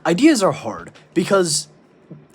ideas are hard because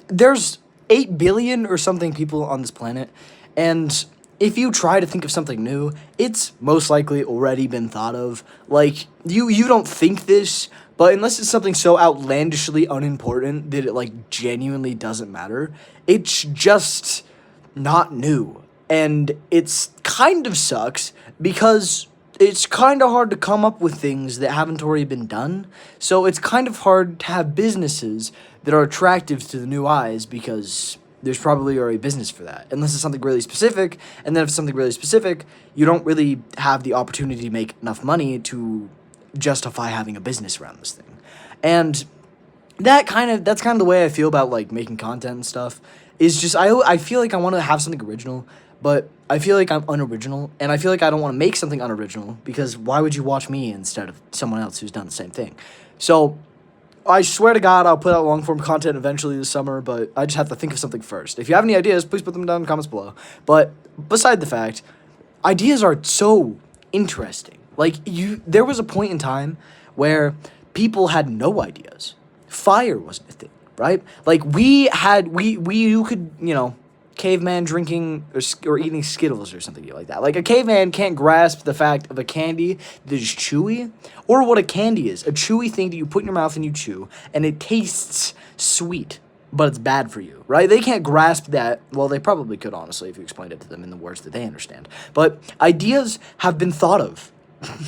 there's 8 billion or something people on this planet, and if you try to think of something new, it's most likely already been thought of. Like, you don't think this, but unless it's something so outlandishly unimportant that it, like, genuinely doesn't matter, it's just not new. And it's kind of sucks because it's kind of hard to come up with things that haven't already been done. So it's kind of hard to have businesses that are attractive to the new eyes because there's probably already business for that. Unless it's something really specific, and then if it's something really specific, you don't really have the opportunity to make enough money to justify having a business around this thing. And that's kind of the way I feel about like making content and stuff. Is just I feel like I want to have something original, but I feel like I'm unoriginal, and I feel like I don't want to make something unoriginal because why would you watch me instead of someone else who's done the same thing? So I swear to God, I'll put out long form content eventually this summer, but I just have to think of something first. If you have any ideas, please put them down in the comments below. But beside the fact, ideas are so interesting. Like there was a point in time where people had no ideas. Fire wasn't a thing, right? Like you could, caveman drinking or eating Skittles or something like that. Like a caveman can't grasp the fact of a candy that is chewy or what a candy is. A chewy thing that you put in your mouth and you chew and it tastes sweet, but it's bad for you, right? They can't grasp that. Well, they probably could, honestly, if you explained it to them in the words that they understand. But ideas have been thought of,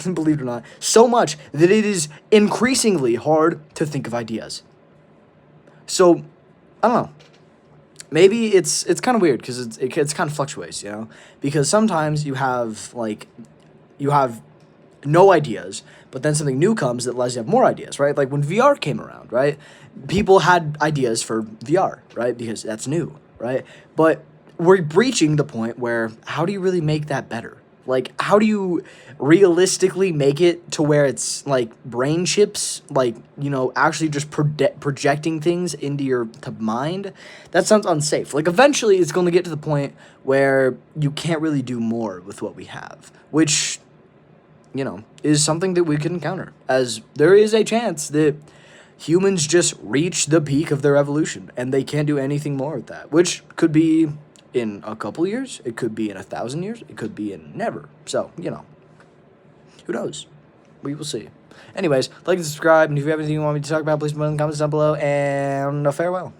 believe it or not, so much that it is increasingly hard to think of ideas. So, I don't know. Maybe it's kind of weird because it's kind of fluctuates, because sometimes you have no ideas, but then something new comes that allows you to have more ideas, right? Like when VR came around, right? People had ideas for VR, right? Because that's new, right? But we're breaching the point where how do you really make that better? Like, how do you realistically make it to where it's, like, brain chips, like, actually just projecting things into your mind? That sounds unsafe. Like, eventually it's going to get to the point where you can't really do more with what we have, which, is something that we could encounter, as there is a chance that humans just reach the peak of their evolution, and they can't do anything more with that, which could be in a couple years, it could be in 1,000 years, it could be in never. So, who knows? We will see. Anyways, like and subscribe, and if you have anything you want me to talk about, please put it in the comments down below, and farewell.